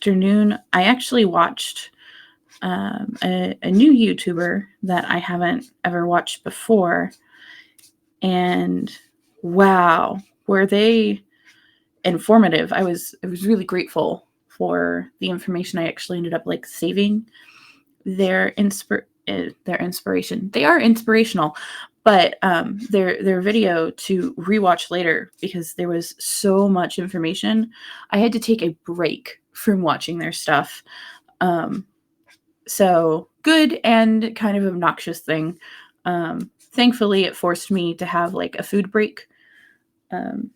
afternoon, I actually watched a new YouTuber that I haven't ever watched before. And wow, were they informative. I was really grateful for the information I actually ended up like saving their inspiration. They are inspirational, but their video to rewatch later because there was so much information. I had to take a break from watching their stuff. So good and kind of obnoxious thing. Thankfully, it forced me to have like a food break. Um,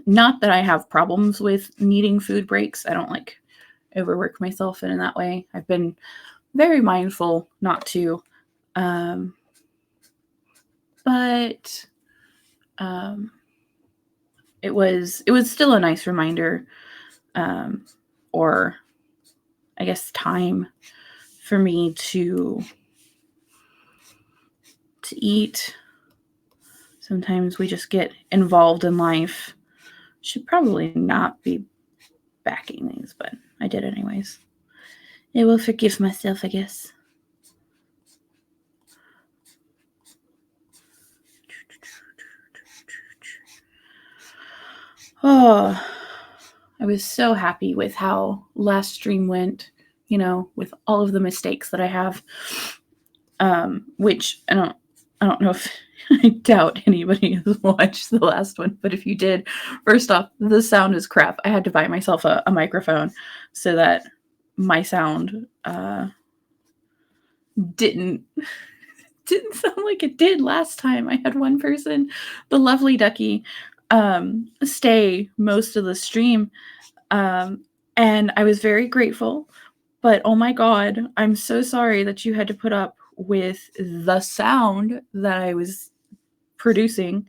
Not that I have problems with needing food breaks. I don't like overwork myself in that way. I've been very mindful not to. Um, but it was still a nice reminder, um, or I guess time for me to eat. Sometimes we just get involved in life. Should probably not be backing these, but I did anyways. I will forgive myself, I guess. Oh, I was so happy with how last stream went, with all of the mistakes that I have. Which I don't know if I doubt anybody has watched the last one, but if you did, first off, the sound is crap. I had to buy myself a microphone so that my sound didn't sound like it did last time. I had one person, the lovely Ducky, stay most of the stream. And I was very grateful. But oh my God, I'm so sorry that you had to put up with the sound that I was producing.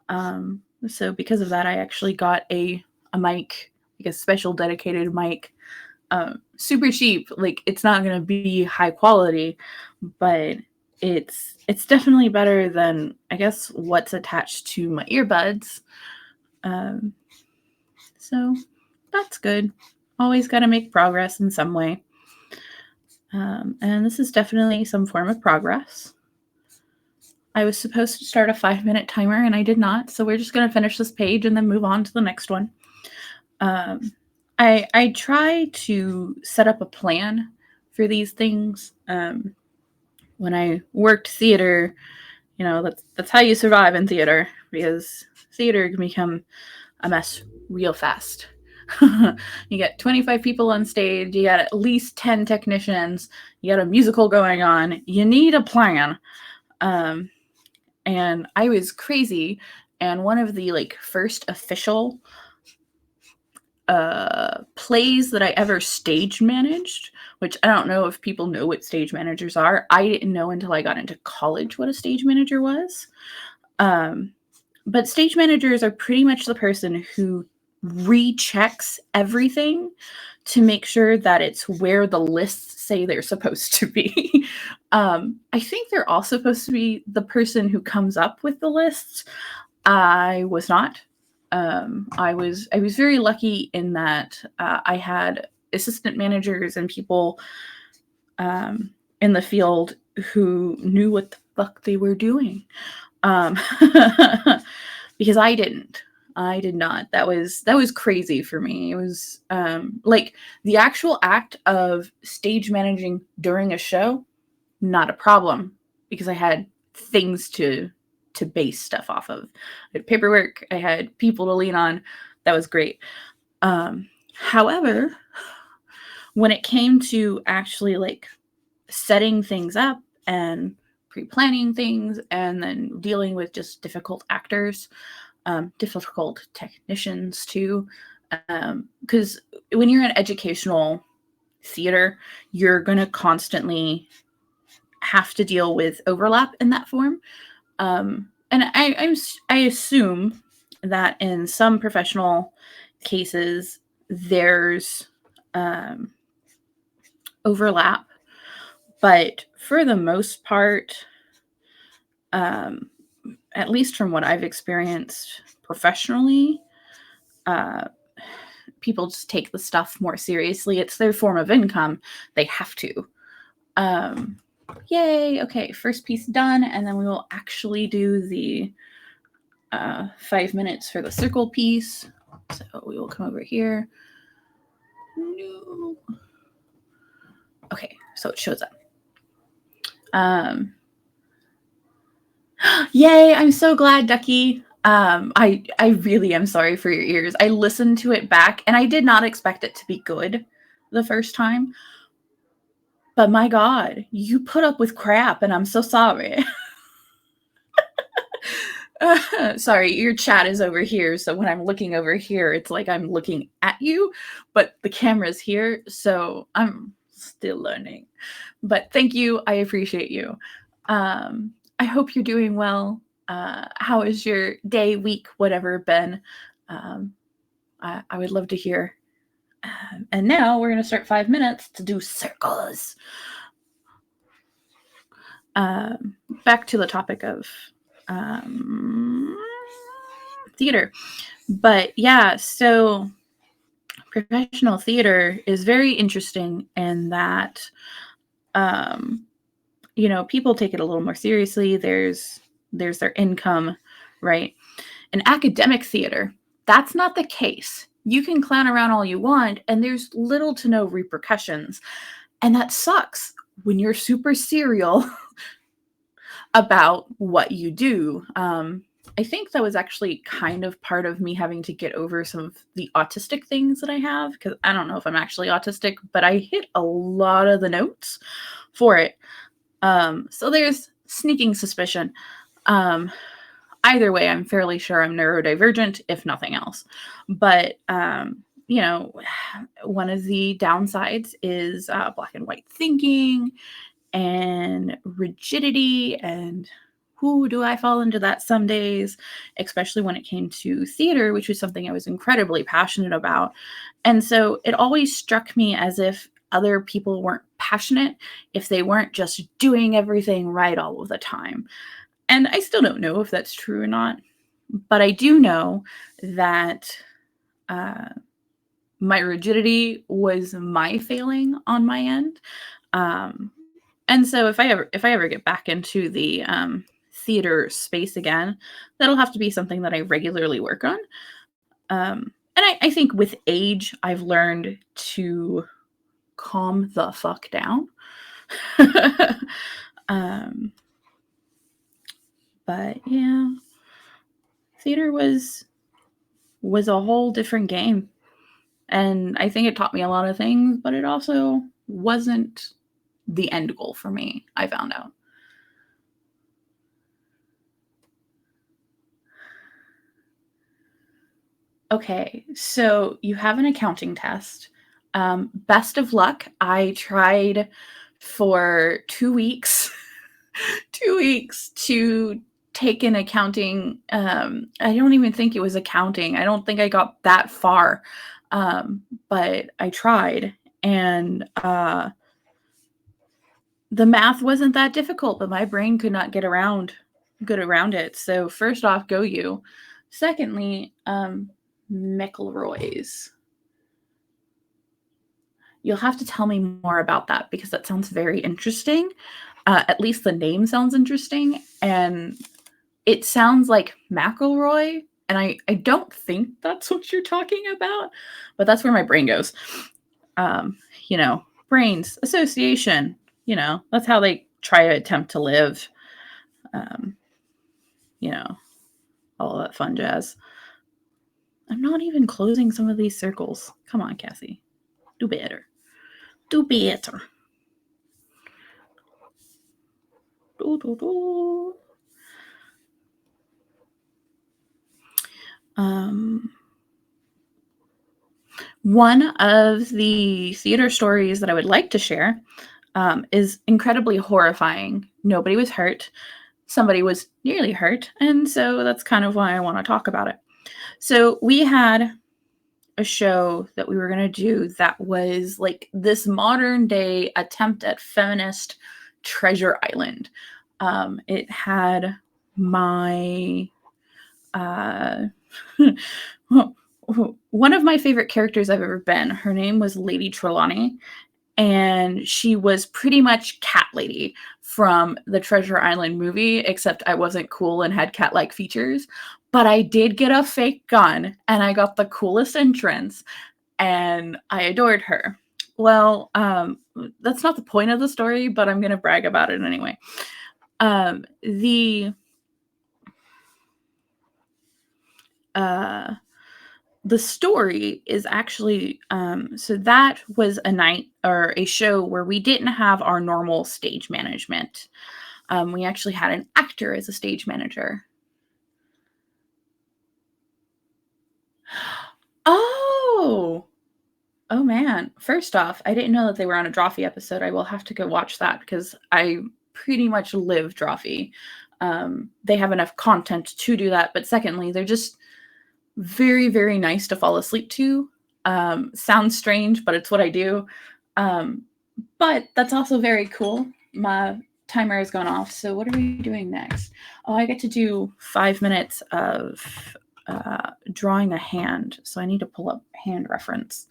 So because of that, I actually got a mic, like a special dedicated mic. Super cheap. Like it's not gonna be high quality, but it's definitely better than I guess what's attached to my earbuds. So that's good. Always got to make progress in some way. And this is definitely some form of progress. I was supposed to start a 5-minute timer and I did not. So we're just going to finish this page and then move on to the next one. I try to set up a plan for these things. When I worked theater, that's how you survive in theater, because theater can become a mess real fast. You get 25 people on stage, you got at least 10 technicians, you got a musical going on, you need a plan. And I was crazy, and one of the first official plays that I ever stage managed, which I don't know if people know what stage managers are. I didn't know until I got into college what a stage manager was. But stage managers are pretty much the person who rechecks everything to make sure that it's where the lists say they're supposed to be. I think they're also supposed to be the person who comes up with the lists. I was not. I was very lucky in that I had assistant managers and people in the field who knew what the fuck they were doing. Because I didn't. I did not. That was crazy for me. It was the actual act of stage managing during a show, not a problem, because I had things to base stuff off of. I had paperwork, I had people to lean on. That was great. However, when it came to actually setting things up and pre-planning things and then dealing with just difficult actors, difficult technicians too, because when you're in educational theater, you're going to constantly have to deal with overlap in that form. And I assume that in some professional cases there's overlap, but for the most part, at least from what I've experienced professionally, people just take the stuff more seriously. It's their form of income. They have to. Yay. Okay, first piece done. And then we will actually do the 5 minutes for the circle piece. So we will come over here. No. Okay, so it shows up. Yay, I'm so glad, Ducky. I really am sorry for your ears. I listened to it back, and I did not expect it to be good the first time. But my God, you put up with crap, and I'm so sorry. Sorry, your chat is over here, so when I'm looking over here, it's like I'm looking at you, but the camera's here, so I'm still learning. But thank you. I appreciate you. I hope you're doing well. How is your day, week, whatever been? I would love to hear. And now we're going to start 5 minutes to do circles. Back to the topic of theater. But yeah, so professional theater is very interesting in that, you know, people take it a little more seriously. There's their income, right? In academic theater, that's not the case. You can clown around all you want, and there's little to no repercussions. And that sucks when you're super serial about what you do. I think that was actually kind of part of me having to get over some of the autistic things that I have, because I don't know if I'm actually autistic, but I hit a lot of the notes for it. So there's sneaking suspicion. Either way, I'm fairly sure I'm neurodivergent, if nothing else. But, you know, one of the downsides is black and white thinking and rigidity, and who do I fall into that some days, especially when it came to theater, which was something I was incredibly passionate about. And so it always struck me as if other people weren't passionate if they weren't just doing everything right all of the time. And I still don't know if that's true or not, but I do know that my rigidity was my failing on my end. And so if I ever get back into the theater space again, that'll have to be something that I regularly work on. And I think with age, I've learned to calm the fuck down. But yeah, theater was a whole different game. And I think it taught me a lot of things, but it also wasn't the end goal for me, I found out. Okay, so you have an accounting test. Best of luck. I tried for 2 weeks, 2 weeks to take an accounting. I don't even think it was accounting. I don't think I got that far, but I tried, and the math wasn't that difficult, but my brain could not get around it. So first off, go you. Secondly, McElroy's. You'll have to tell me more about that because that sounds very interesting. At least the name sounds interesting, and it sounds like McElroy, and I don't think that's what you're talking about, but that's where my brain goes. You know, brains, association, you know, that's how they try to attempt to live. You know, all that fun jazz. I'm not even closing some of these circles. Come on, Cassie. Do better. Do better. One of the theater stories that I would like to share is incredibly horrifying. Nobody was hurt. Somebody was nearly hurt. And so that's kind of why I want to talk about it. So we had a show that we were going to do that was like this modern day attempt at feminist Treasure Island. It had my one of my favorite characters I've ever been, her name was Lady Trelawney, and she was pretty much Cat Lady from the Treasure Island movie, except I wasn't cool and had cat-like features, but I did get a fake gun, and I got the coolest entrance, and I adored her. Well, that's not the point of the story, but I'm gonna brag about it anyway. The uh the story is actually so that was a night or a show where we didn't have our normal stage management. We actually had an actor as a stage manager. Oh, oh man. First off, I didn't know that they were on a Drawfee episode. I will have to go watch that because I pretty much live Drawfee. They have enough content to do that. But secondly, they're just very, very nice to fall asleep to. Sounds strange, but it's what I do. Um, but that's also very cool. My timer has gone off. So what are we doing next? Oh, I get to do 5 minutes of drawing a hand. So I need to pull up hand reference.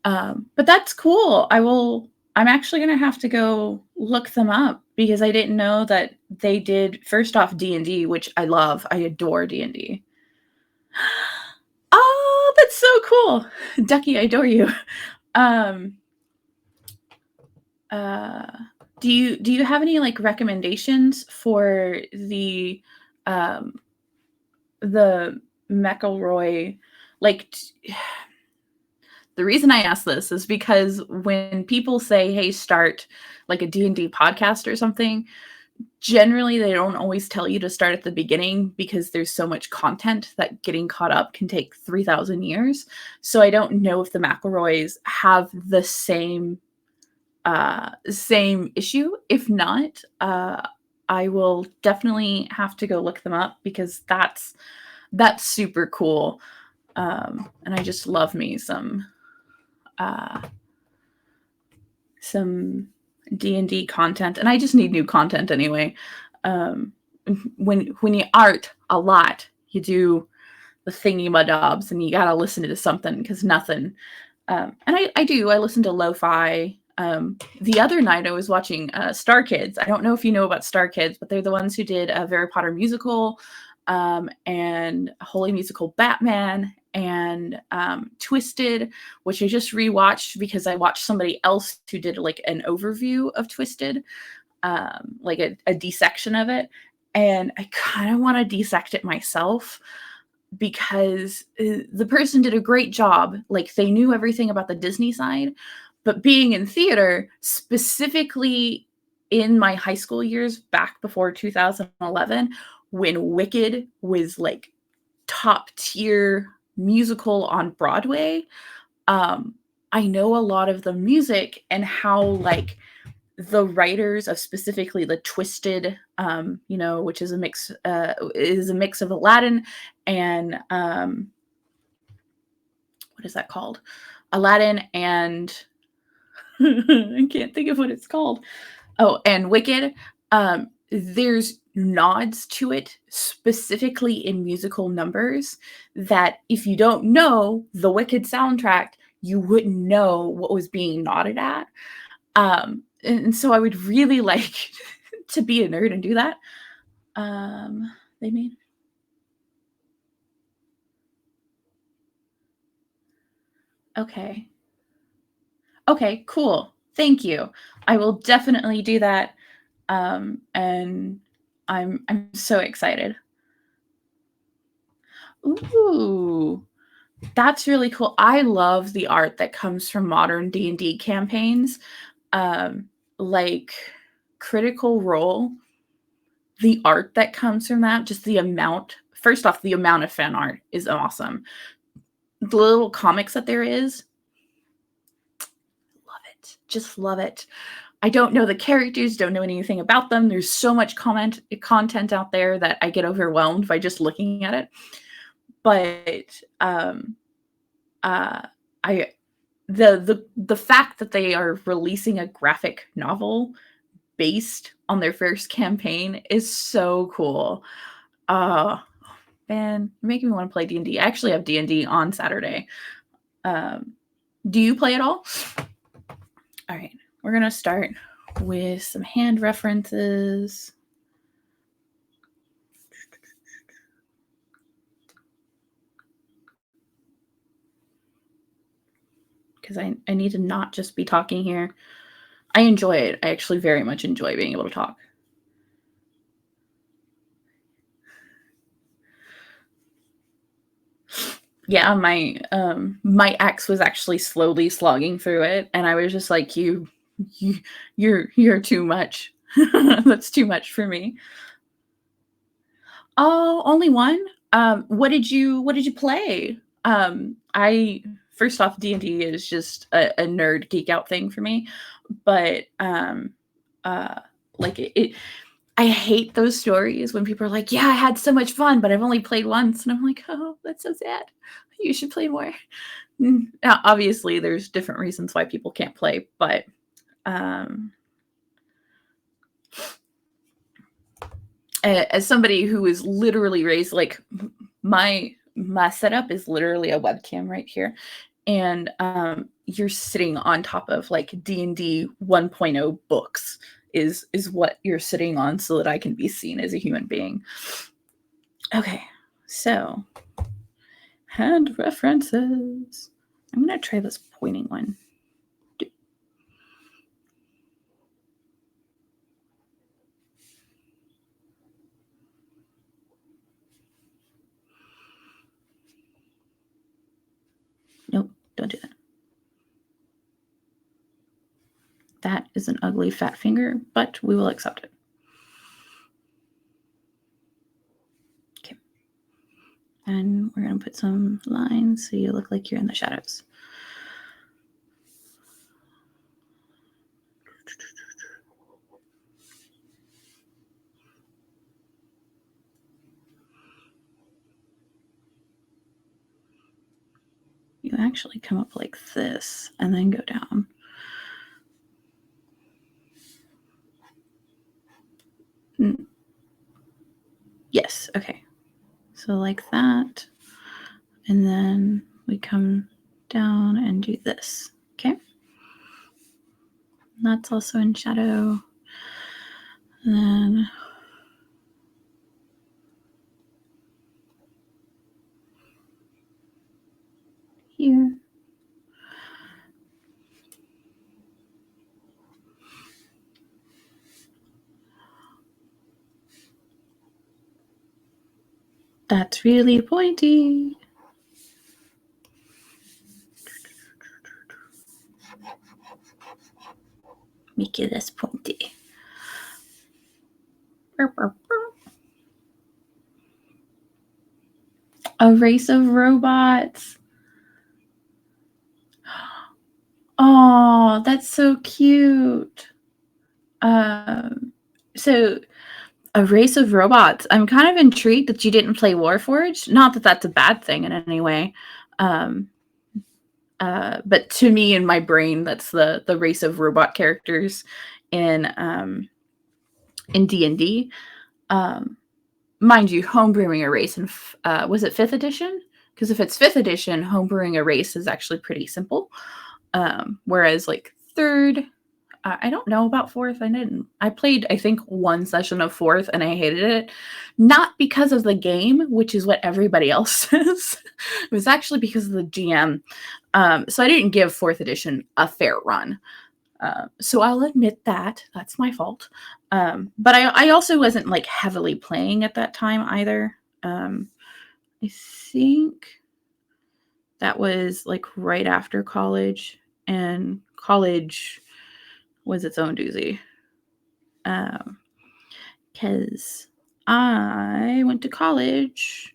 But that's cool. I'm actually going to have to go look them up because I didn't know that they did, first off, D&D, which I love. I adore D&D. Oh, that's so cool. Ducky, I adore you. Um, do you have any like recommendations for the McElroy like the reason I ask this is because when people say, "Hey, start like a D&D podcast or something," generally they don't always tell you to start at the beginning because there's so much content that getting caught up can take 3,000 years. So I don't know if the McElroys have the same issue. If not, I will definitely have to go look them up because that's super cool. And I just love me uh, some D&D content, and I just need new content anyway. Um, when you art a lot, you do the thingy madobs, and you gotta listen to something because nothing. And I listen to lo-fi. The other night I was watching Star Kids. I don't know if you know about Star Kids, but they're the ones who did a Harry Potter musical, and a Holy Musical Batman, and Twisted, which I just rewatched because I watched somebody else who did like an overview of Twisted, like a dissection of it. And I kind of want to dissect it myself because the person did a great job. Like they knew everything about the Disney side, but being in theater, specifically in my high school years back before 2011, when Wicked was like top tier musical on Broadway, I know a lot of the music and how like the writers of specifically the Twisted, which is a mix of Aladdin and what is that called? Aladdin and I can't think of what it's called. Oh, and Wicked. There's nods to it specifically in musical numbers that if you don't know the Wicked soundtrack, you wouldn't know what was being nodded at. And so I would really like to be a nerd and do that. They made okay. Okay, cool. Thank you. I will definitely do that. And I'm so excited. Ooh, that's really cool. I love the art that comes from modern D&D campaigns. Um, like Critical Role, the art that comes from that, just the amount. First off, the amount of fan art is awesome. The little comics that there is, love it. Just love it. I don't know the characters, don't know anything about them. There's so much content out there that I get overwhelmed by just looking at it. But uh, I the fact that they are releasing a graphic novel based on their first campaign is so cool. Uh, Man, you're making me want to play D&D. I actually have D&D on Saturday. Do you play at all? All right, we're going to start with some hand references. Because I need to not just be talking here. I enjoy it. I actually very much enjoy being able to talk. Yeah, my ex was actually slowly slogging through it, and I was just like, you're too much. That's too much for me. Oh, only one? What did you play? I first off, D&D is just a nerd geek out thing for me, but uh like I hate those stories when people are like, "Yeah, I had so much fun, but I've only played once." And I'm like, "Oh, that's so sad. You should play more." Now, obviously, there's different reasons why people can't play, but um, as somebody who is literally raised like my setup is literally a webcam right here, and you're sitting on top of like D&D 1.0 books is what you're sitting on so that I can be seen as a human being. Okay, so hand references. I'm gonna try this pointing one. Nope, don't do that. That is an ugly fat finger, but we will accept it. Okay. And we're going to put some lines so you look like you're in the shadows. You actually come up like this and then go down. Yes, okay. So like that. And then we come down and do this. Okay. That's also in shadow. And then here. That's really pointy. Make it less pointy. A race of robots. Oh, that's so cute. So a race of robots. I'm kind of intrigued that you didn't play Warforged. Not that that's a bad thing in any way. But to me, in my brain, that's the race of robot characters in D&D. Mind you, homebrewing a race in was it 5th edition? Because if it's 5th edition, homebrewing a race is actually pretty simple. Whereas like 3rd, I don't know about 4th. I played, I think, one session of 4th and I hated it. Not because of the game, which is what everybody else says. It was actually because of the GM. So I didn't give 4th edition a fair run. So I'll admit that. That's my fault. But I also wasn't like heavily playing at that time either. I think that was like right after college, and college was its own doozy. Because I went to college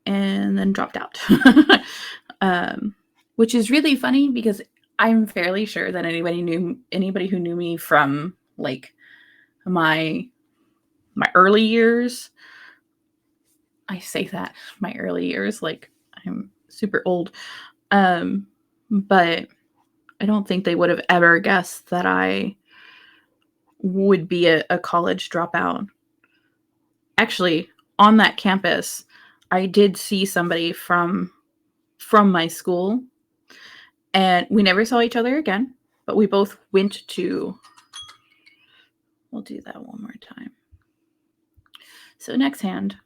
and then dropped out. Which is really funny because I'm fairly sure that anybody who knew me from like my early years. I say that my early years like I'm super old. But I don't think they would have ever guessed that I would be a college dropout. Actually, on that campus, I did see somebody from my school, and we never saw each other again, but we both went to, we'll do that one more time. So next hand,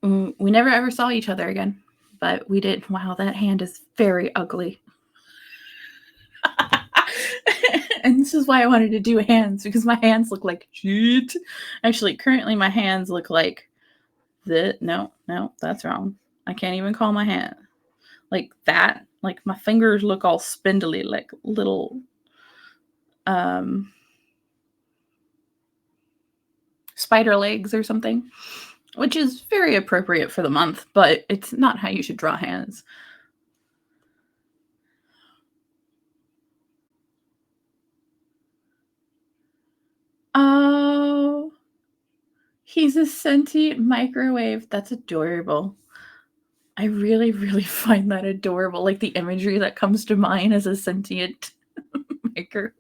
we never ever saw each other again, but we did. Wow, that hand is very ugly. And this is why I wanted to do hands, because my hands look like shit. Actually, currently my hands look like this. No, that's wrong. I can't even call my hand like that. Like my fingers look all spindly, like little spider legs or something, which is very appropriate for the month, but it's not how you should draw hands. Oh, he's a sentient microwave. That's adorable. I really, really find that adorable. Like the imagery that comes to mind as a sentient microwave.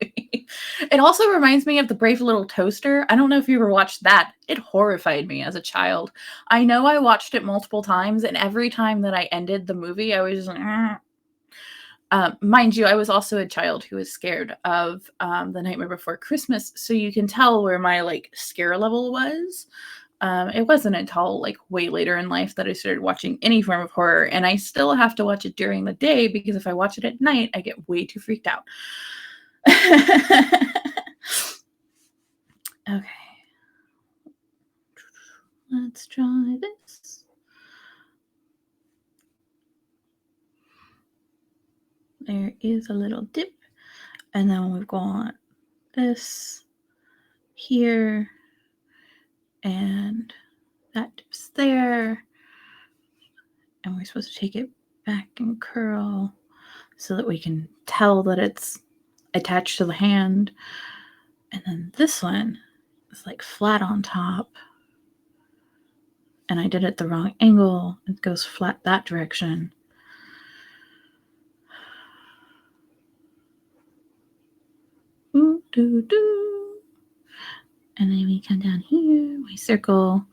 It also reminds me of The Brave Little Toaster. I don't know if you ever watched that. It horrified me as a child. I know I watched it multiple times, and every time that I ended the movie, I was like, mind you, I was also a child who was scared of The Nightmare Before Christmas, so you can tell where my like scare level was. It wasn't until like way later in life that I started watching any form of horror, and I still have to watch it during the day because if I watch it at night, I get way too freaked out. Okay. Let's try this. There is a little dip, and then we've got this here, and that dips there, and we're supposed to take it back and curl so that we can tell that it's attached to the hand. And then this one is like flat on top, and I did it the wrong angle. It goes flat that direction. Ooh, doo, doo. And then we come down here, we circle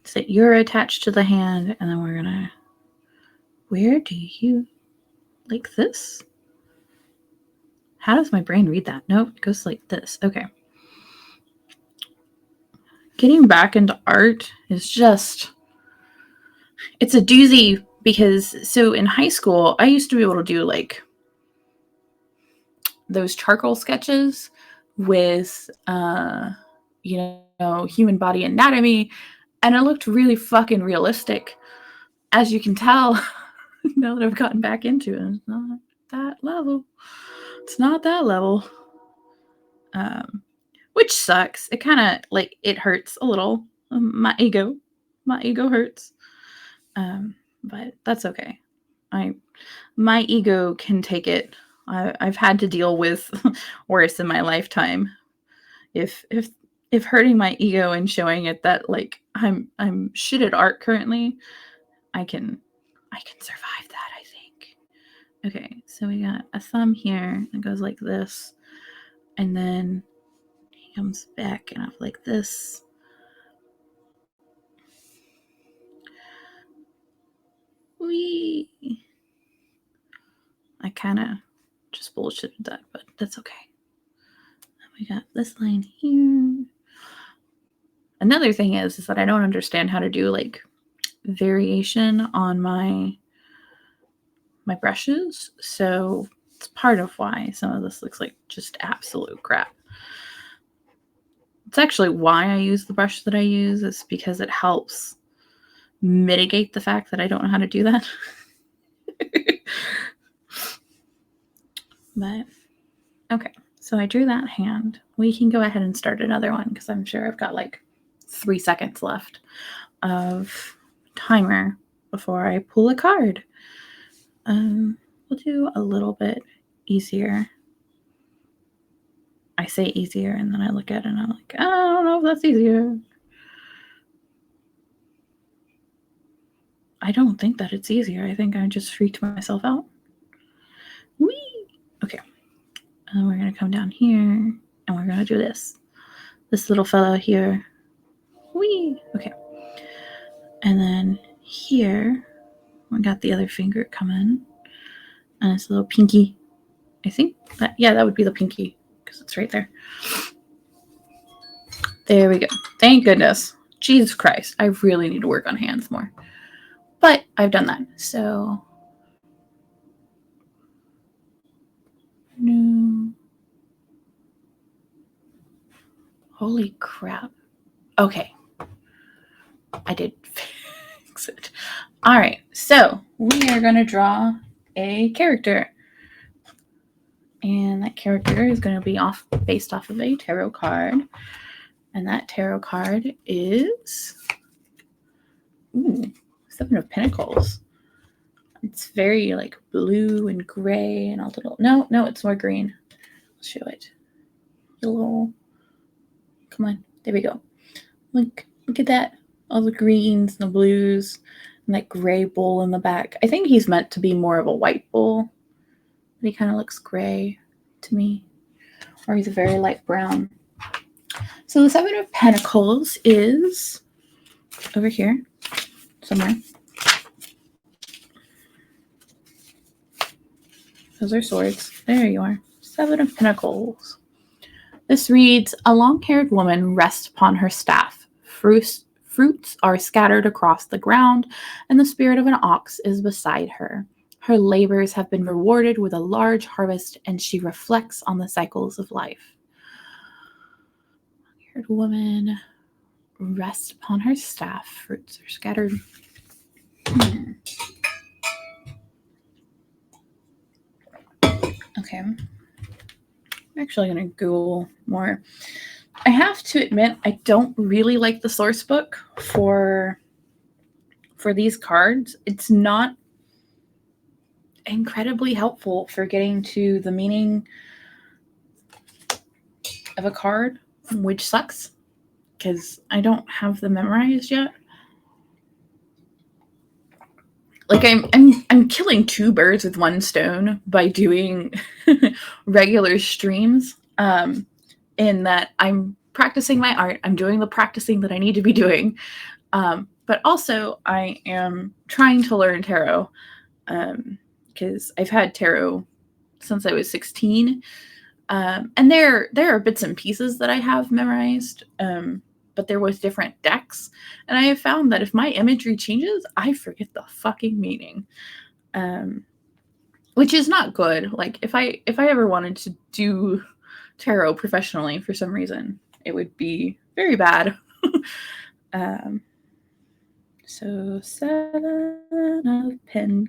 so that you're attached to the hand, and then we're gonna, where do you, like this? How does my brain read that? Nope, it goes like this. Okay. Getting back into art is just, it's a doozy because, so in high school, I used to be able to do like those charcoal sketches with, human body anatomy, and it looked really fucking realistic. As you can tell, now that I've gotten back into it, it's not that level. It's not that level. Which sucks. It kind of like it hurts a little. My ego hurts. But that's okay. My ego can take it. I've had to deal with worse in my lifetime. If hurting my ego and showing it that like I'm shit at art currently, I can survive that, I think. Okay, so we got a thumb here that goes like this, and then he comes back and up like this. Wee. I kind of just bullshitted that, but that's okay. And we got this line here. Another thing is that I don't understand how to do like variation on my brushes, so it's part of why some of this looks like just absolute crap. It's actually why I use the brush that I use, is because it helps mitigate the fact that I don't know how to do that. But okay, so I drew that hand. We can go ahead and start another one because I'm sure I've got like 3 seconds left of timer before I pull a card. We'll do a little bit easier. I say easier, and then I look at it and I'm like, I don't know if that's easier. I don't think that it's easier. I think I just freaked myself out. Whee! Okay. And then we're going to come down here, and we're going to do this. this little fellow here. Whee! Okay. And then here, we got the other finger coming. And it's a little pinky. I think that, yeah, that would be the pinky because it's right there. There we go. Thank goodness. Jesus Christ. I really need to work on hands more. But I've done that. So, no. Holy crap. Okay. I did fix it. All right. So, we are going to draw a character. And that character is going to be based off of a tarot card. And that tarot card is Seven of Pentacles. It's very like blue and gray and a little. No, it's more green. I'll show it. Yellow. Come on. There we go. Look at that. All the greens and the blues and that gray bull in the back. I think he's meant to be more of a white bull. But he kind of looks gray to me. Or he's a very light brown. So the Seven of Pentacles is over here somewhere. Those are swords. There you are. Seven of Pentacles. This reads, a long-haired woman rests upon her staff. Fruits are scattered across the ground, and the spirit of an ox is beside her. Her labors have been rewarded with a large harvest, and she reflects on the cycles of life. Long-haired woman rests upon her staff. Fruits are scattered. Okay. I'm actually going to Google more. I have to admit, I don't really like the source book for these cards. It's not incredibly helpful for getting to the meaning of a card, which sucks because I don't have them memorized yet. Like I'm killing two birds with one stone by doing regular streams. In that I'm practicing my art, I'm doing the practicing that I need to be doing, but also I am trying to learn tarot because I've had tarot since I was 16, and there are bits and pieces that I have memorized. But they're with different decks. And I have found that if my imagery changes, I forget the fucking meaning. Which is not good. Like if I ever wanted to do tarot professionally for some reason, it would be very bad. So Seven of Pentacles.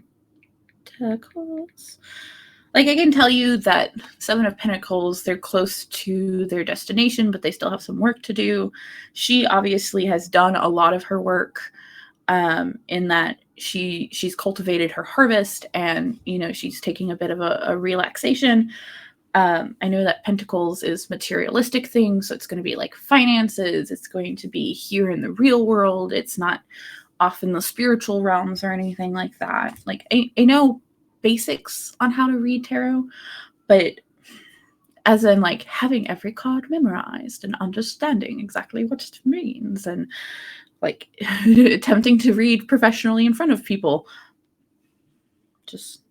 Like I can tell you that Seven of Pentacles, they're close to their destination, but they still have some work to do. She obviously has done a lot of her work in that she's cultivated her harvest, and she's taking a bit of a relaxation. I know that Pentacles is materialistic things, so it's going to be like finances. It's going to be here in the real world. It's not off in the spiritual realms or anything like that. Like I know basics on how to read tarot, but as in like having every card memorized and understanding exactly what it means and like attempting to read professionally in front of people, just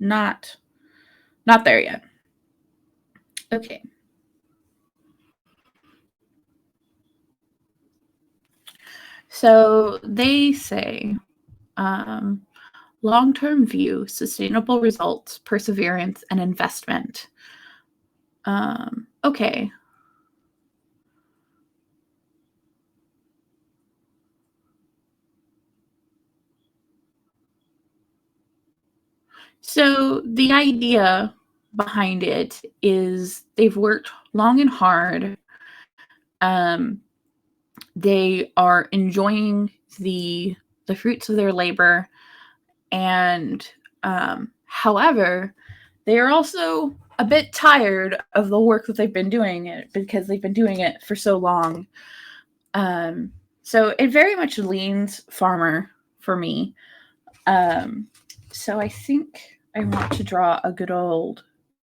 not there yet. Okay. So they say long-term view, sustainable results, perseverance, and investment. Okay. So the idea behind it is they've worked long and hard. They are enjoying the fruits of their labor, and however, they are also a bit tired of the work that they've been doing because they've been doing it for so long. So it very much leans farmer for me. So I think I want to draw a good old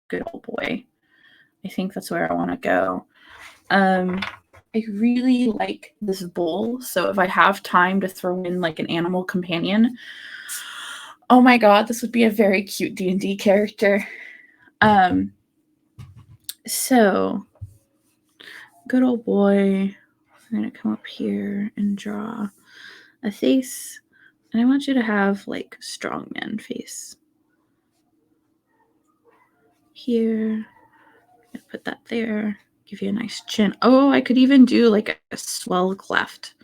boy. I think that's where I want to go. I really like this bull, so if I have time to throw in like an animal companion, oh my god, this would be a very cute D&D character. So good old boy. I'm gonna come up here and draw a face, and I want you to have like strongman face. Here, put that there, give you a nice chin. Oh, I could even do like a swell cleft.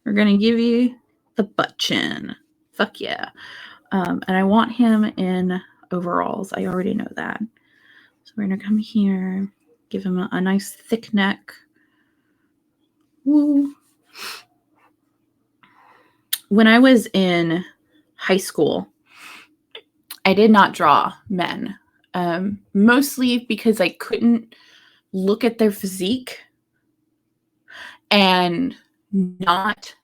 We're gonna give you the butt chin. Fuck yeah. And I want him in overalls. I already know that. So we're gonna come here, give him a nice thick neck. Woo. When I was in high school, I did not draw men, mostly because I couldn't look at their physique and not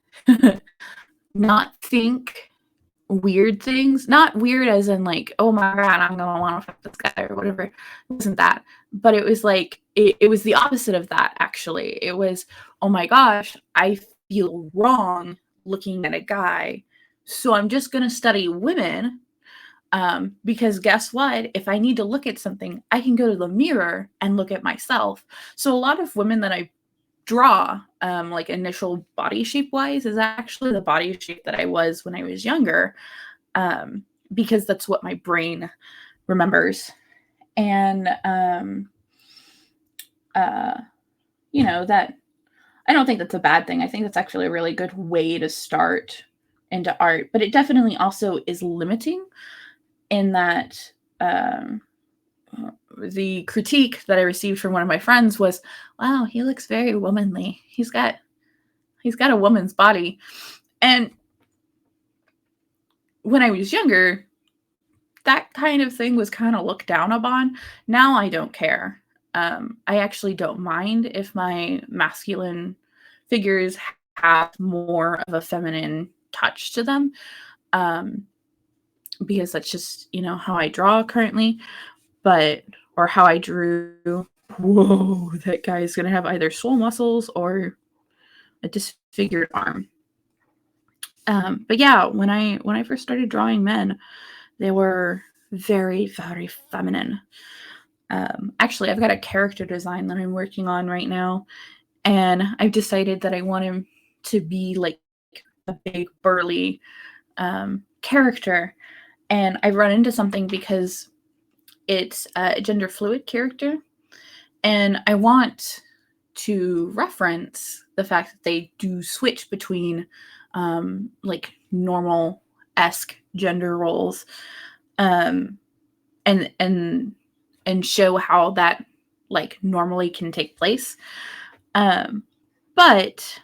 not think weird things. Not weird as in like, oh my god, I'm gonna want to fuck this guy or whatever. It wasn't that, but it was like it was the opposite of that. Actually, it was, oh my gosh, I feel wrong looking at a guy, so I'm just gonna study women. Because guess what? If I need to look at something, I can go to the mirror and look at myself. So a lot of women that I draw, like initial body shape wise, is actually the body shape that I was when I was younger, because that's what my brain remembers. And, that I don't think that's a bad thing. I think that's actually a really good way to start into art, but it definitely also is limiting in that the critique that I received from one of my friends was, "Wow, he looks very womanly. He's got a woman's body." And when I was younger, that kind of thing was kind of looked down upon. Now I don't care. I actually don't mind if my masculine figures have more of a feminine touch to them, because that's just how I draw currently. Or how I drew. Whoa, that guy is gonna have either swole muscles or a disfigured arm. But yeah, when I first started drawing men, they were very, very feminine. Actually, I've got a character design that I'm working on right now, and I've decided that I want him to be like a big, burly character. And I've run into something because it's a gender fluid character, and I want to reference the fact that they do switch between like normal-esque gender roles, um, and show how that like normally can take place. But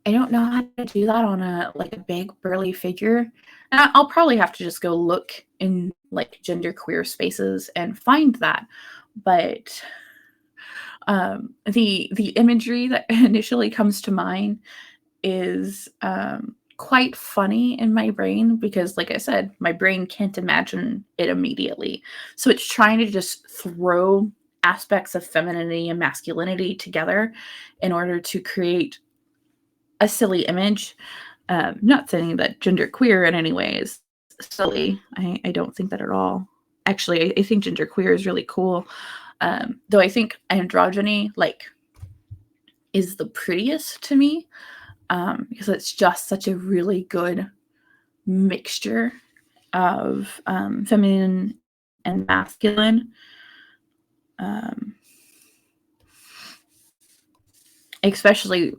I don't know how to do that on a big burly figure. And I'll probably have to just go look in like genderqueer spaces and find that. But the imagery that initially comes to mind is quite funny in my brain because, like I said, my brain can't imagine it immediately. So it's trying to just throw aspects of femininity and masculinity together in order to create a silly image. Not saying that genderqueer in any way is silly. I don't think that at all. Actually, I think genderqueer is really cool. Though I think androgyny is the prettiest to me, because it's just such a really good mixture of feminine and masculine. Especially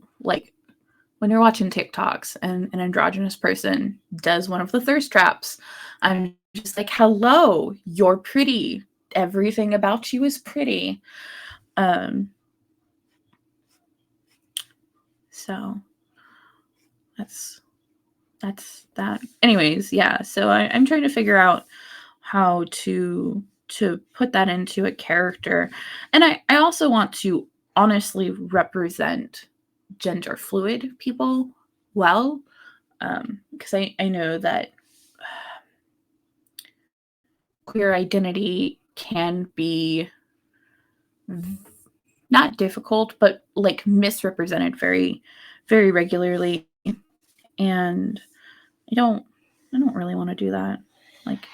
when you're watching TikToks and an androgynous person does one of the thirst traps, I'm just like, hello, you're pretty. Everything about you is pretty. So that's that. Anyways, yeah. So I'm trying to figure out how to put that into a character, and I also want to honestly represent gender fluid people well, because I know that queer identity can be not difficult, but like misrepresented very, very regularly. And I don't really want to do that. Like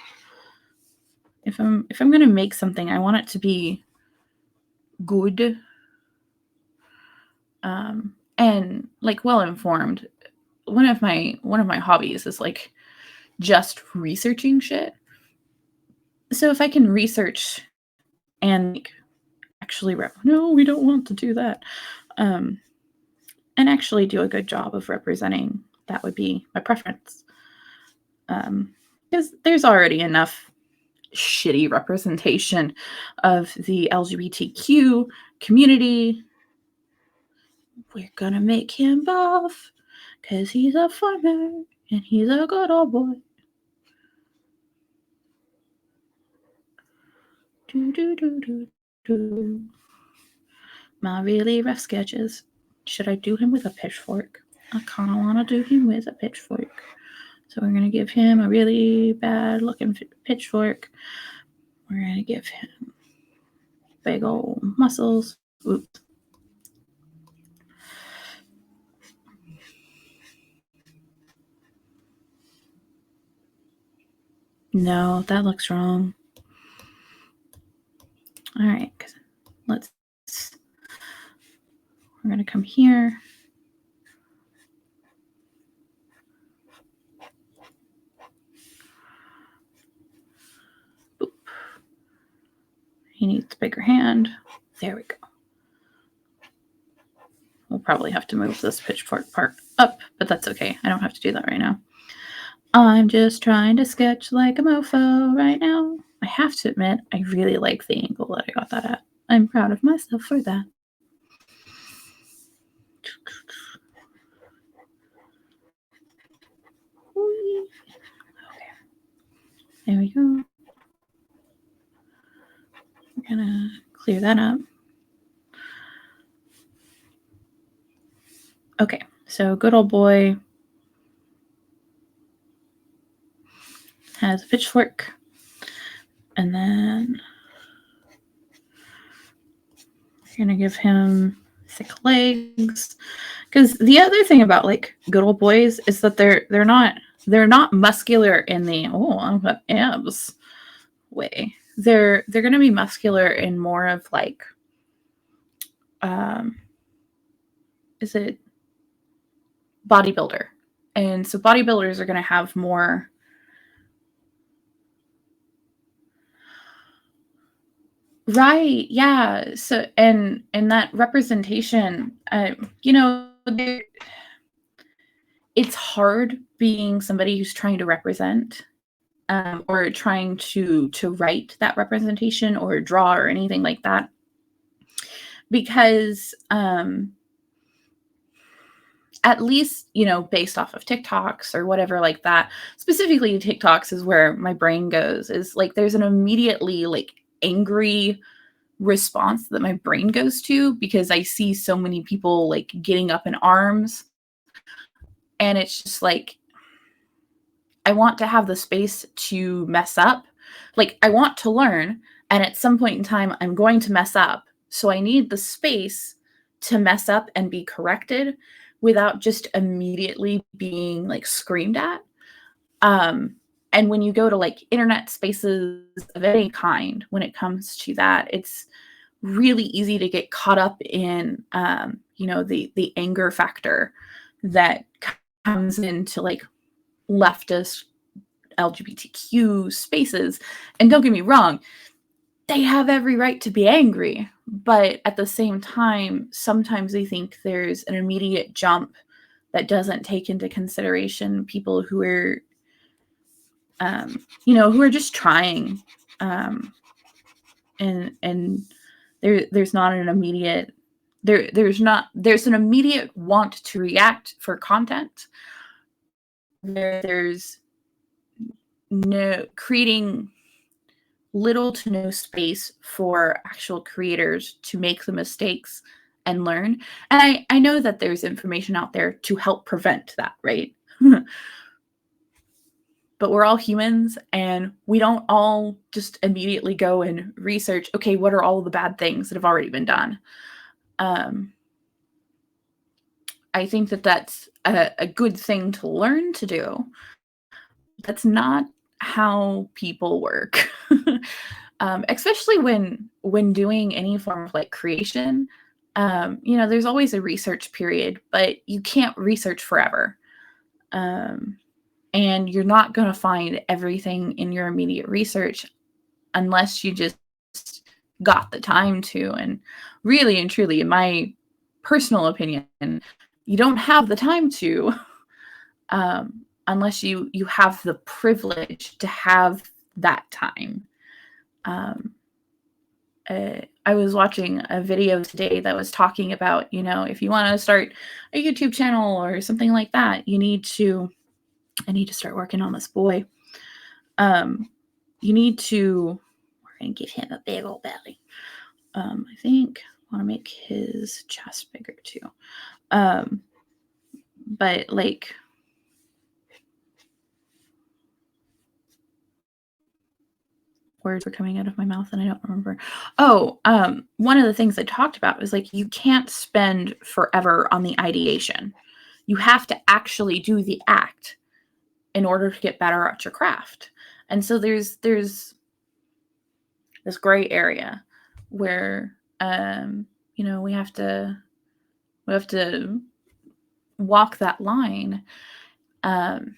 if I'm going to make something, I want it to be good, and like well informed. One of my hobbies is like just researching shit. So if I can research and like, actually no, we don't want to do that. Um and actually do a good job of representing, that would be my preference. Because there's already enough shitty representation of the LGBTQ community. We're gonna make him buff because he's a farmer and he's a good old boy. Do, do, do, do, do. My really rough sketches. Should I do him with a pitchfork? I kind of want to do him with a pitchfork. So we're going to give him a really bad looking pitchfork. We're going to give him big old muscles. Oops. No, that looks wrong. All right, we're going to come here. Boop. He needs a bigger hand. There we go. We'll probably have to move this pitchfork part up, but that's okay. I don't have to do that right now. I'm just trying to sketch like a mofo right now. I have to admit, I really like the angle that I got that at. I'm proud of myself for that. Okay. There we go. We're gonna clear that up. Okay, so good old boy has a pitchfork, and then we're gonna give him thick legs. Because the other thing about like good old boys is that they're not muscular in the I've got abs way. They're gonna be muscular in more of like is it bodybuilder? And so bodybuilders are gonna have more right, yeah. So and that representation, it's hard being somebody who's trying to represent, or trying to write that representation or draw or anything like that, because at least based off of TikToks or whatever like that, specifically TikToks is where my brain goes, is like there's an immediately like angry response that my brain goes to because I see so many people like getting up in arms, and it's just like I want to have the space to mess up. Like I want to learn, and at some point in time I'm going to mess up. So I need the space to mess up and be corrected without just immediately being like screamed at. And when you go to like internet spaces of any kind, when it comes to that, it's really easy to get caught up in the anger factor that comes into like leftist LGBTQ spaces. And don't get me wrong, they have every right to be angry, but at the same time, sometimes I think there's an immediate jump that doesn't take into consideration people who are who are just trying, and there's not an immediate there's an immediate want to react for content. There's no creating little to no space for actual creators to make the mistakes and learn. And I know that there's information out there to help prevent that, right? But we're all humans, and we don't all just immediately go and research, okay, what are all the bad things that have already been done? Um, I think that that's a good thing to learn to do. That's not how people work. Especially when doing any form of like creation. There's always a research period, but you can't research forever. Um, and you're not going to find everything in your immediate research unless you just got the time to. And really and truly, in my personal opinion, you don't have the time to, unless you have the privilege to have that time. Um, I was watching a video today that was talking about, if you want to start a YouTube channel or something like that, I need to start working on this boy. You need to, we're going to give him a big old belly. I think I want to make his chest bigger too. But like, words were coming out of my mouth and I don't remember. One of the things I talked about was like, you can't spend forever on the ideation. You have to actually do the act in order to get better at your craft. And so there's this gray area where we have to walk that line, and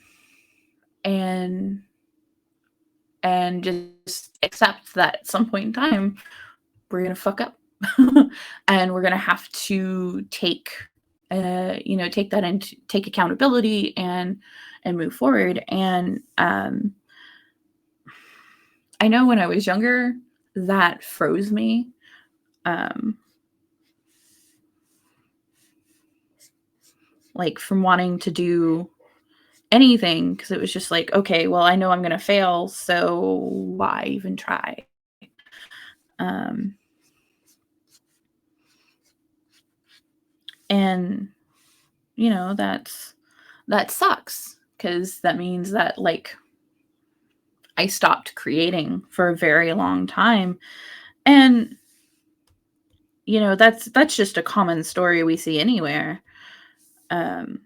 just accept that at some point in time we're gonna fuck up. And we're gonna have to take that and take accountability and move forward. And I know when I was younger that froze me. Like from wanting to do anything, because it was just like, okay, well, I know I'm gonna fail, so why even try? And that sucks, because that means that like I stopped creating for a very long time. And that's just a common story we see anywhere. And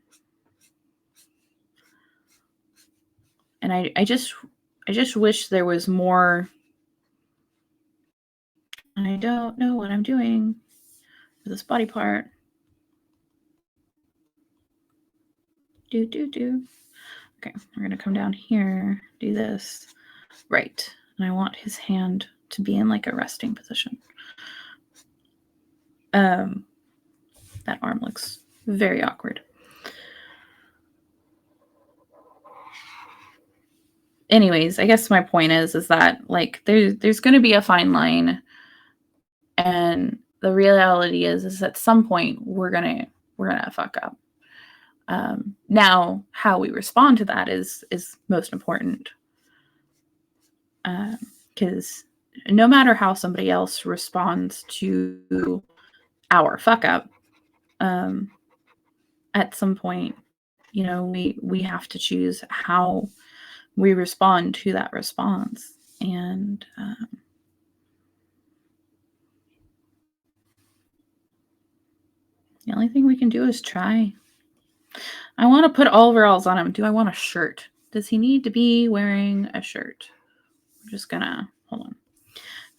I just wish there was more. I don't know what I'm doing with this body part. Okay, we're gonna come down here, do this. Right. And I want his hand to be in like a resting position. That arm looks very awkward. Anyways, I guess my point is that like there's going to be a fine line, and the reality is at some point we're gonna fuck up. Now, how we respond to that is most important, because no matter how somebody else responds to our fuck up, at some point, we have to choose how we respond to that response. And the only thing we can do is try. I want to put overalls on him. Do I want a shirt? Does he need to be wearing a shirt? We're just gonna, hold on.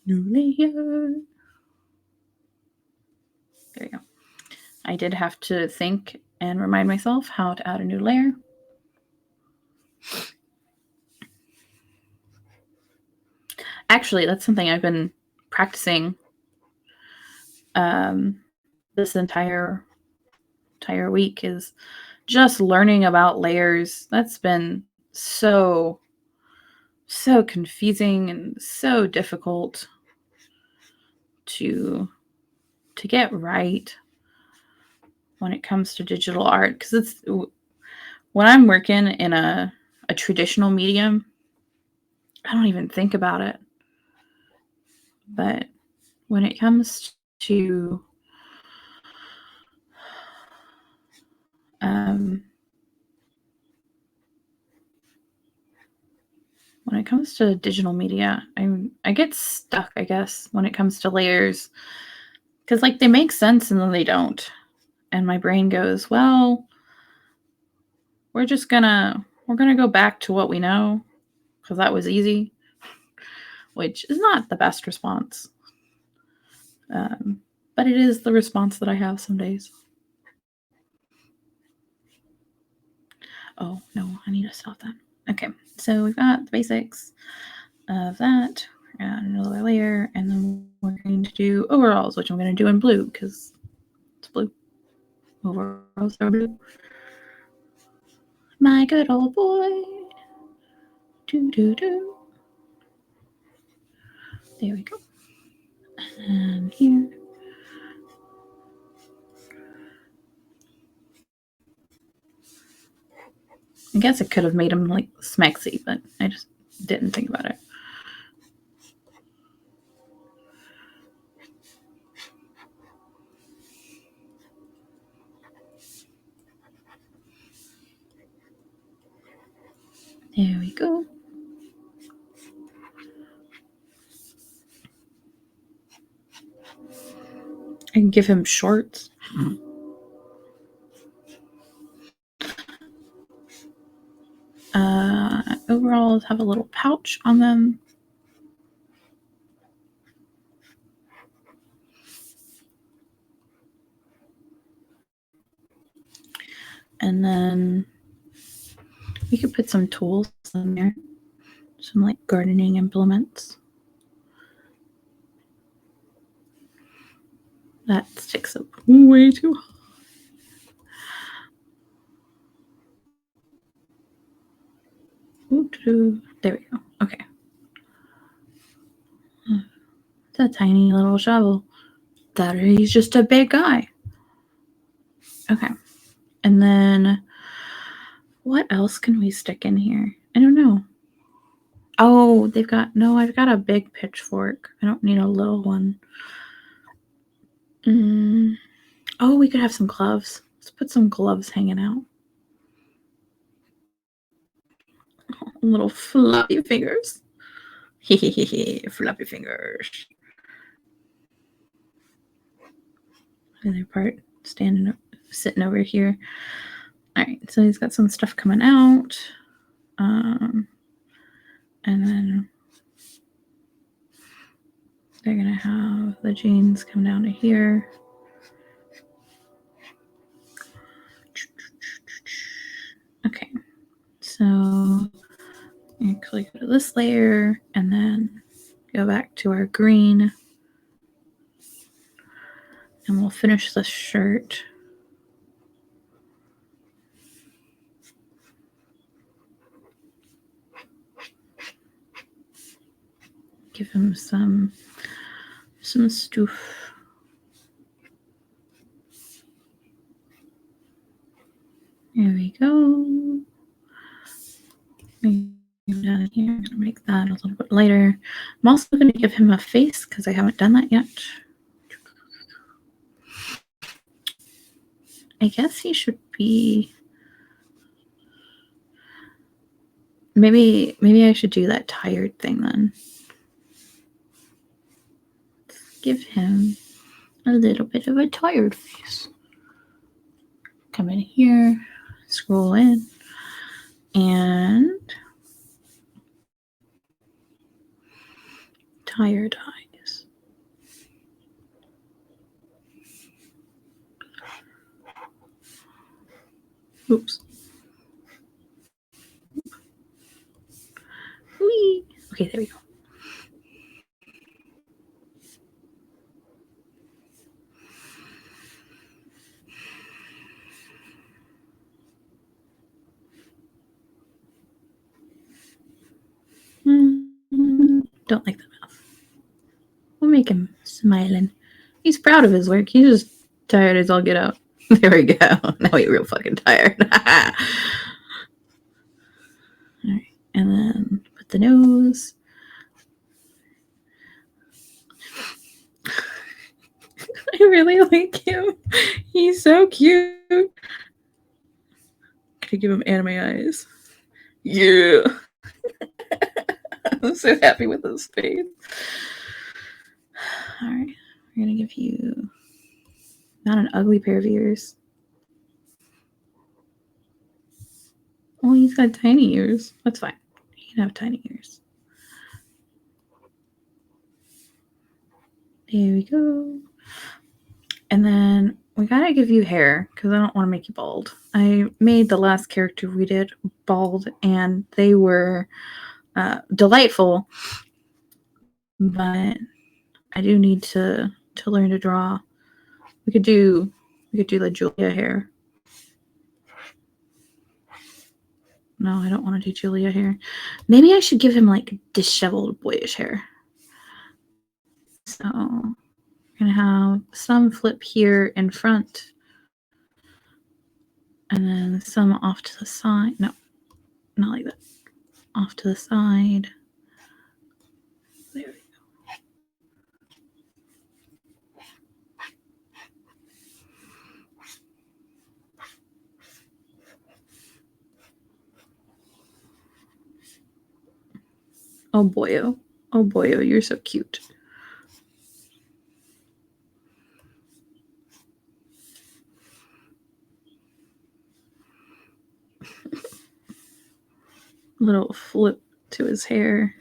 New layer. There you go. I did have to think and remind myself how to add a new layer. Actually, that's something I've been practicing this entire week, is just learning about layers. That's been so confusing and so difficult to get right when it comes to digital art, because it's when I'm working in a traditional medium, I don't even think about it. But when it comes to digital media, I get stuck, I guess, when it comes to layers, Because, like, they make sense and then they don't. And my brain goes, well, we're gonna go back to what we know because that was easy, which is not the best response. But it is the response that I have some days. Oh, no, I need to stop that. Okay, so we've got the basics of that. Add another layer, and then we're going to do overalls, which I'm going to do in blue because it's blue. Overalls are blue. My good old boy. Do do do. There we go. And here. I guess it could have made him like smexy, but I just didn't think about it. There we go. I can give him shorts. Overalls have a little pouch on them. And then we could put some tools in there. Some like gardening implements. That sticks up way too high. There we go. Okay. It's a tiny little shovel. That or he's just a big guy. Okay. And then what else can we stick in here? I don't know. Oh, I've got a big pitchfork. I don't need a little one. Oh, we could have some gloves. Let's put some gloves hanging out. Oh, little floppy fingers. Floppy fingers. Other part sitting over here. All right, so he's got some stuff coming out. And then they're gonna have the jeans come down to here. Okay, so actually go to this layer and then go back to our green. And we'll finish this shirt. Give him some stuff. There we go. Down here, I'm gonna make that a little bit lighter. I'm also gonna give him a face because I haven't done that yet. I guess he should be. Maybe I should do that tired thing then. Let's give him a little bit of a tired face. Come in here, scroll in, and tired eyes. Oops. Whee. Okay, there we go. Don't like the mouth. We'll make him smiling. He's proud of his work. He's just tired as all get out. There we go. Now he's real fucking tired. Alright, and then put the nose. I really like him. He's so cute. Can I give him anime eyes? Yeah. I'm so happy with his face. Alright, we're gonna give you Not an ugly pair of ears. Well, he's got tiny ears. That's fine. He can have tiny ears. There we go. And then we gotta give you hair because I don't want to make you bald. I made the last character we did bald, and they were delightful, but I do need to learn to draw. We could do the Julia hair. No, I don't want to do Julia hair. Maybe I should give him like disheveled boyish hair. So we're gonna have some flip here in front, and then some off to the side. No, not like that. Off to the side. There we go. Oh boyo. Oh boyo, you're so cute. Little flip to his hair.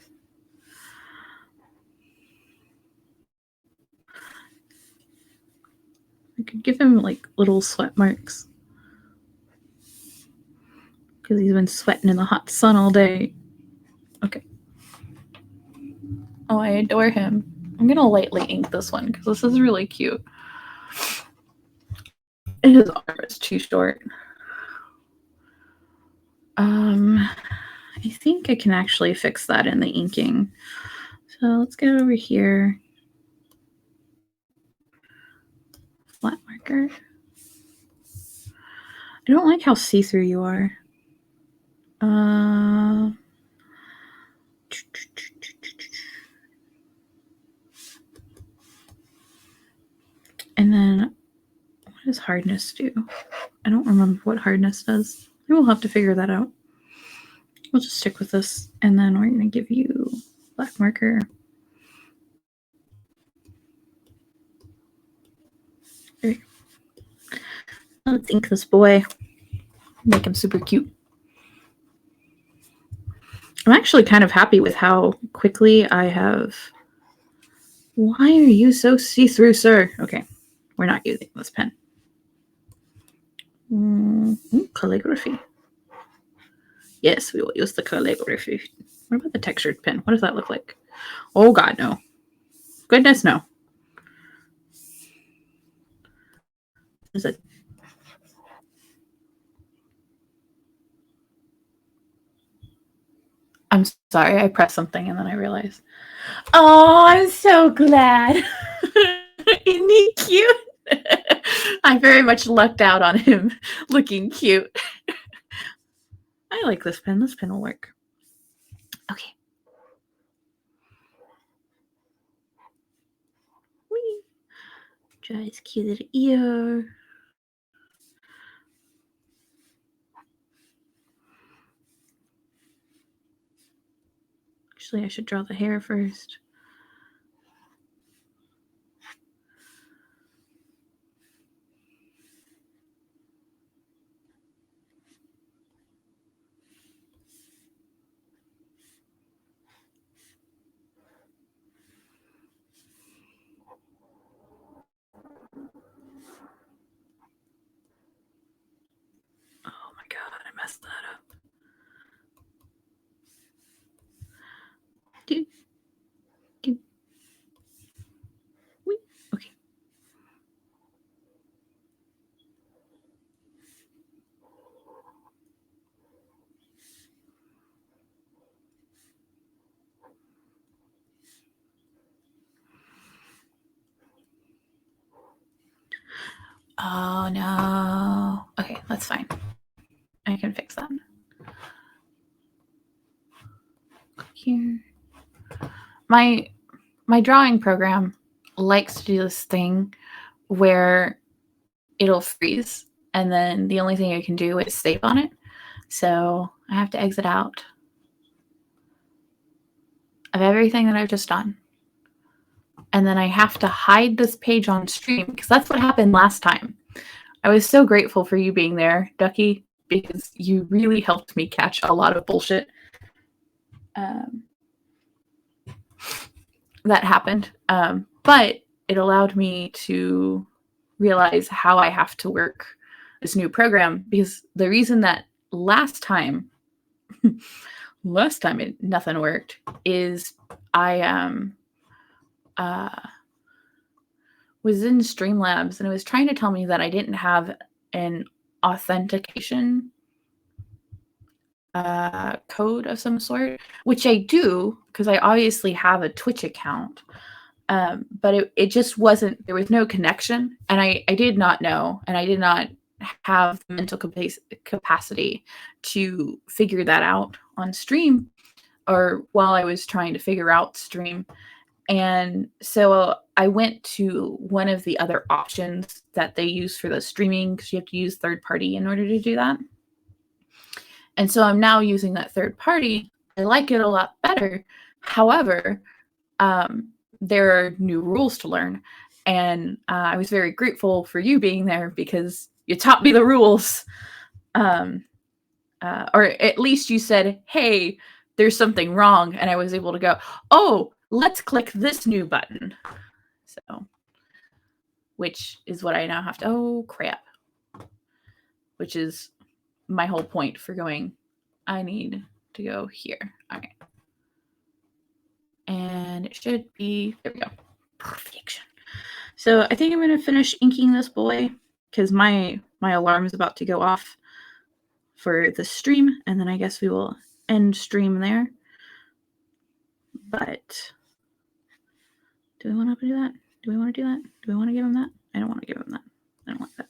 I could give him like little sweat marks because he's been sweating in the hot sun all day. Okay. Oh, I adore him. I'm gonna lightly ink this one because this is really cute. And his arm is too short. I think I can actually fix that in the inking. So let's get over here. Flat marker. I don't like how see-through you are. And then what does hardness do? I don't remember what hardness does. We'll have to figure that out. We'll just stick with this, and then we're going to give you black marker. There we go. Let's ink this boy. Make him super cute. I'm actually kind of happy with how quickly I have... Why are you so see-through, sir? Okay, we're not using this pen. Calligraphy. Yes, we will use the calligraphy. What about the textured pen? What does that look like? Oh, God, no. Goodness, no. Is it? I'm sorry, I pressed something and then I realized. Oh, I'm so glad. Isn't he cute? I very much lucked out on him looking cute. I like this pen. This pen will work. Okay. Whee. Draw his cute little ear. Actually, I should draw the hair first. Oh my God, I messed that up. Whee. Okay. Oh no. Okay, that's fine. I can fix that. Here. My drawing program likes to do this thing where it'll freeze and then the only thing I can do is save on it. So I have to exit out of everything that I've just done. and then I have to hide this page on stream because that's what happened last time. I was so grateful for you being there, Ducky, because you really helped me catch a lot of bullshit that happened. But it allowed me to realize how I have to work this new program, because the reason that last time nothing worked is I was in Streamlabs and it was trying to tell me that I didn't have an authentication code of some sort, which I do because I obviously have a Twitch account. But it just wasn't, there was no connection, and I did not know, and I did not have the mental capacity to figure that out on stream, or while I was trying to figure out stream. And so I went to one of the other options that they use for the streaming, because you have to use third party in order to do that. And so I'm now using that third party. I like it a lot better. However, there are new rules to learn. And I was very grateful for you being there because you taught me the rules. Or at least you said, hey, there's something wrong. And I was able to go, oh, let's click this new button. So, which is what I now have to, oh, crap. Which is my whole point for going, I need to go here. All right. And it should be, there we go. Perfection. So I think I'm going to finish inking this boy because my alarm is about to go off for the stream. And then I guess we will end stream there. But do we want to do that? Do we want to do that? Do we want to give him that? I don't want to give him that. I don't want that.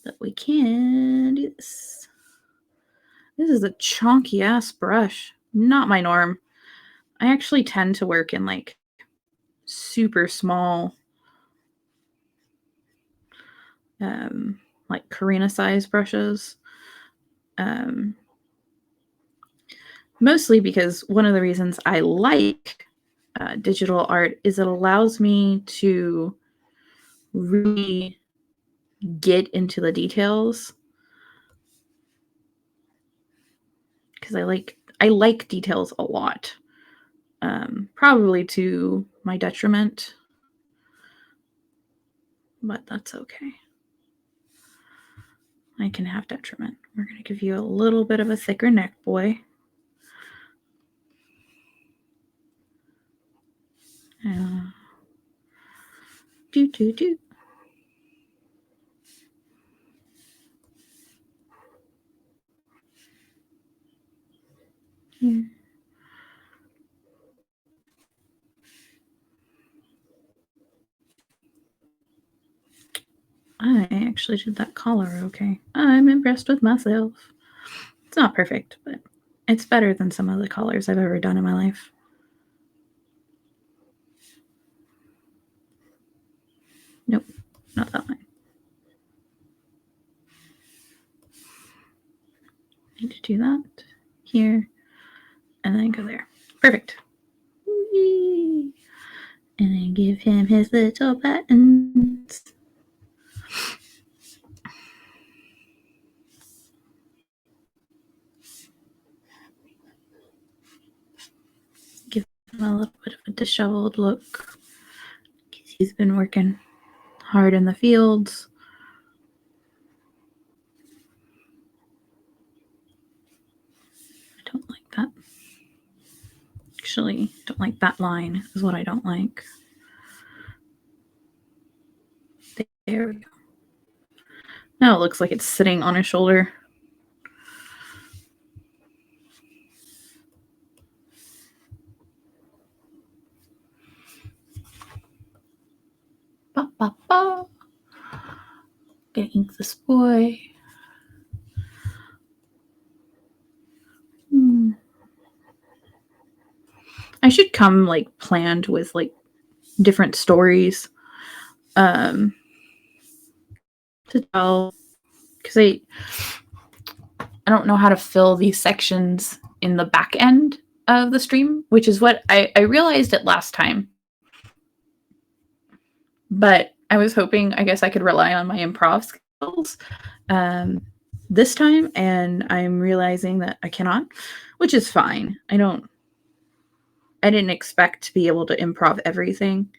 But we can do this. This is a chunky ass brush. Not my norm. I actually tend to work in like super small, like Karina size brushes. Mostly because one of the reasons I like digital art is it allows me to really get into the details. Because I like details a lot. Probably to my detriment, but that's okay. I can have detriment. We're going to give you a little bit of a thicker neck, boy. Do. Here. I actually did that collar okay. I'm impressed with myself. It's not perfect, but it's better than some of the collars I've ever done in my life. Nope, not that one. Need to do that here, and then go there. Perfect. Whee! And then give him his little buttons. Give him a little bit of a disheveled look. He's been working hard in the fields. I don't like that. Actually, don't like that line is what I don't like. There we go. Now it looks like it's sitting on his shoulder. Ba, ba, ba. Gonna ink this boy. I should come like planned with like different stories to tell, because I don't know how to fill these sections in the back end of the stream, which is what I realized it last time. But I was hoping, I guess I could rely on my improv skills this time, and I'm realizing that I cannot, which is fine. I didn't expect to be able to improv everything.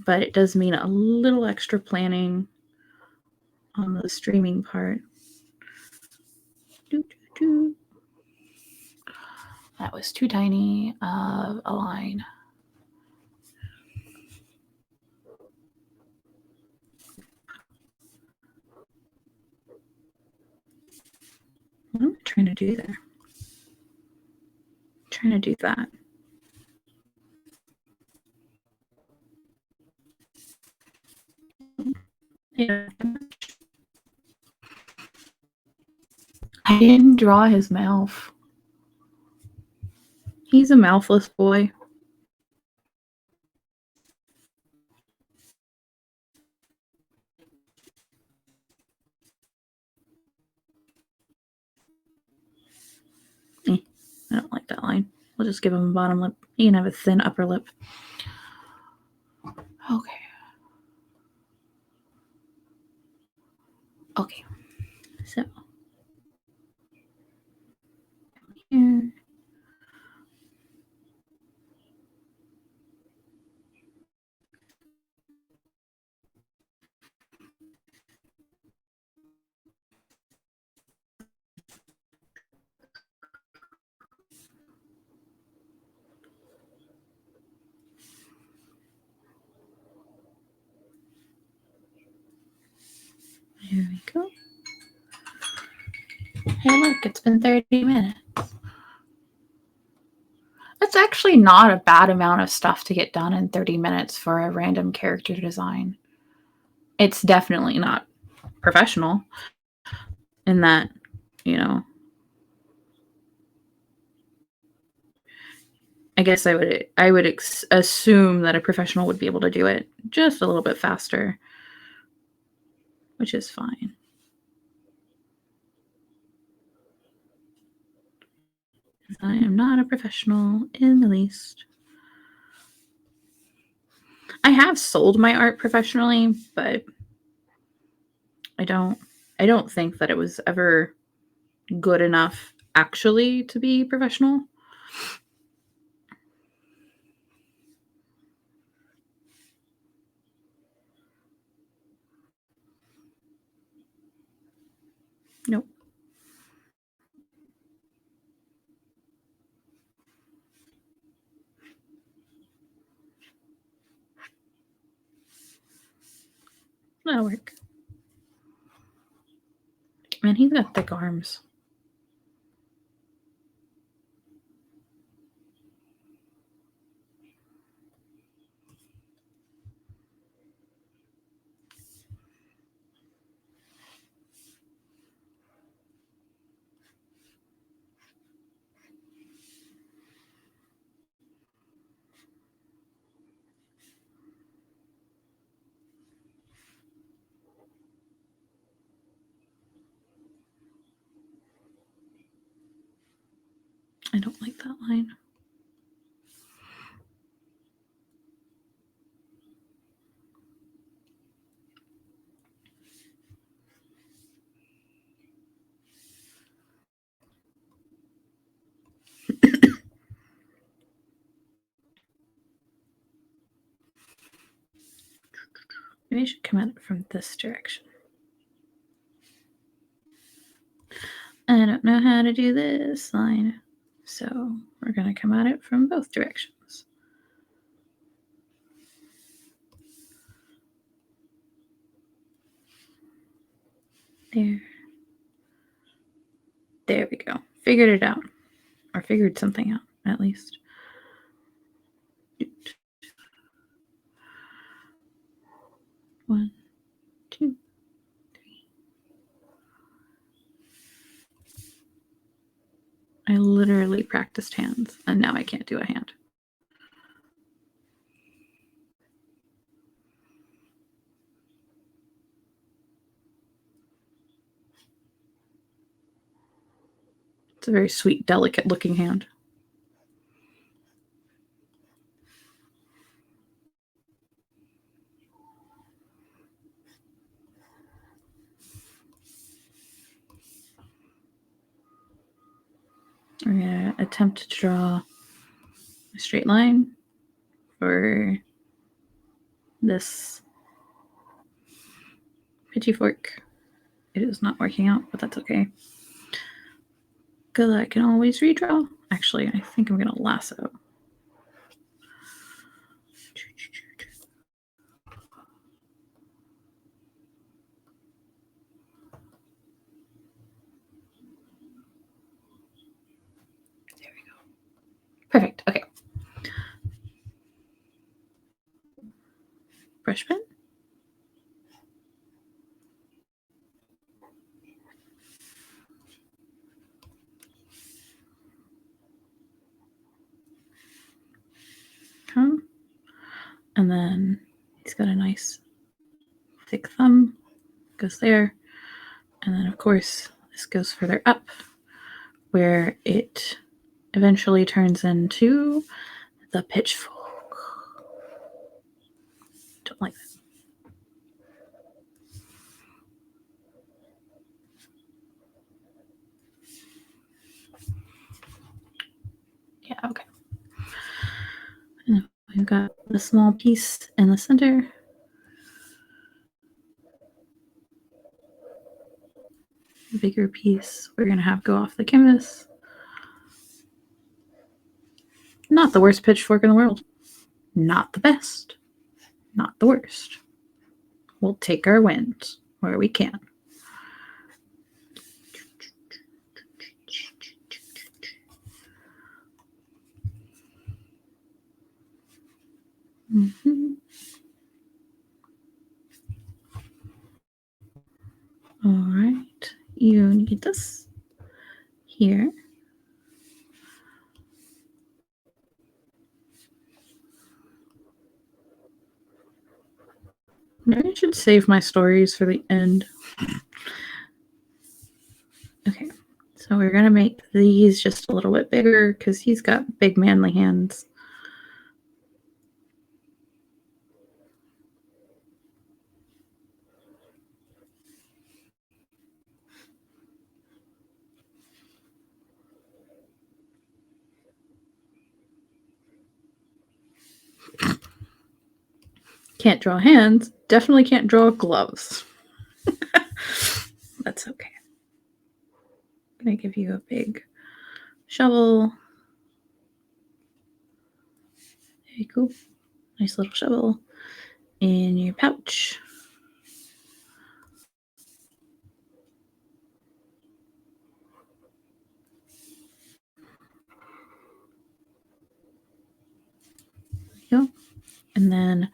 But it does mean a little extra planning on the streaming part. That was too tiny of a line. What am I trying to do there? I'm trying to do that. Yeah. I didn't draw his mouth. He's a mouthless boy. I don't like that line. We'll just give him a bottom lip. He can have a thin upper lip. Okay. Okay. So here. Here we go. Hey, look, it's been 30 minutes. That's actually not a bad amount of stuff to get done in 30 minutes for a random character design. It's definitely not professional in that, I guess I would assume that a professional would be able to do it just a little bit faster, which is fine. I am not a professional in the least. I have sold my art professionally, but I don't think that it was ever good enough actually to be professional. Nope. That'll work. Man, he's got thick arms. I don't like that line. Maybe I should come at it from this direction. I don't know how to do this line, so we're going to come at it from both directions. There. There we go. Figured it out. Or figured something out, at least. One, two, three. I literally practiced hands, and now I can't do a hand. It's a very sweet, delicate looking hand. we're going to attempt to draw a straight line for this pitchfork. It is not working out, but that's okay. Because I can always redraw. Actually, I think I'm going to lasso. There we go. Perfect. Okay. Brush pen. And then he's got a nice thick thumb, goes there. And then, of course, this goes further up where it eventually turns into the pitchfork. Don't like that. Yeah, okay. And we've got the small piece in the center. The bigger piece we're going to have go off the canvas. Not the worst pitchfork in the world. Not the best. Not the worst. We'll take our wins where we can. Mm-hmm. All right, you need this here. Maybe I should save my stories for the end. Okay, so we're going to make these just a little bit bigger because he's got big manly hands. Can't draw hands. Definitely can't draw gloves. That's okay. I'm going to give you a big shovel. Very cool. Nice little shovel in your pouch. There you go. And then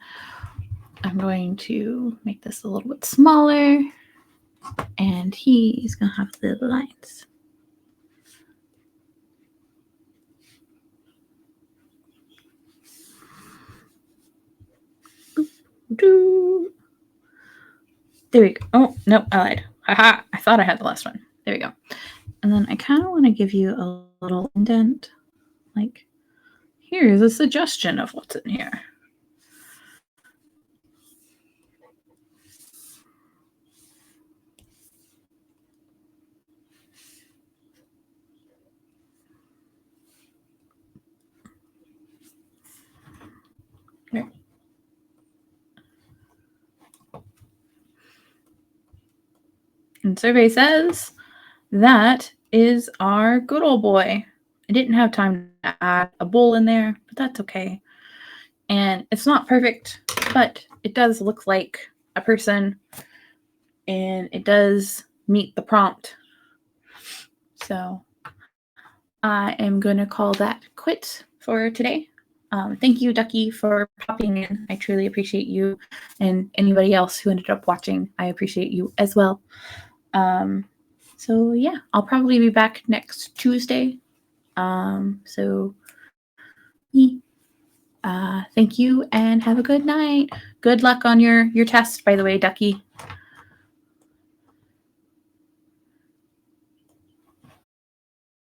I'm going to make this a little bit smaller. And he's going to have the lines. There we go. Oh, no, I lied. Haha, I thought I had the last one. There we go. And then I kind of want to give you a little indent. Like, here's a suggestion of what's in here. There. And survey says that is our good old boy. I didn't have time to add a bowl in there, but that's okay. And it's not perfect, but it does look like a person, and it does meet the prompt. So I am going to call that quits for today. Thank you, Ducky, for popping in. I truly appreciate you, and anybody else who ended up watching. I appreciate you as well. So yeah, I'll probably be back next Tuesday. So thank you and have a good night. Good luck on your test, by the way, Ducky.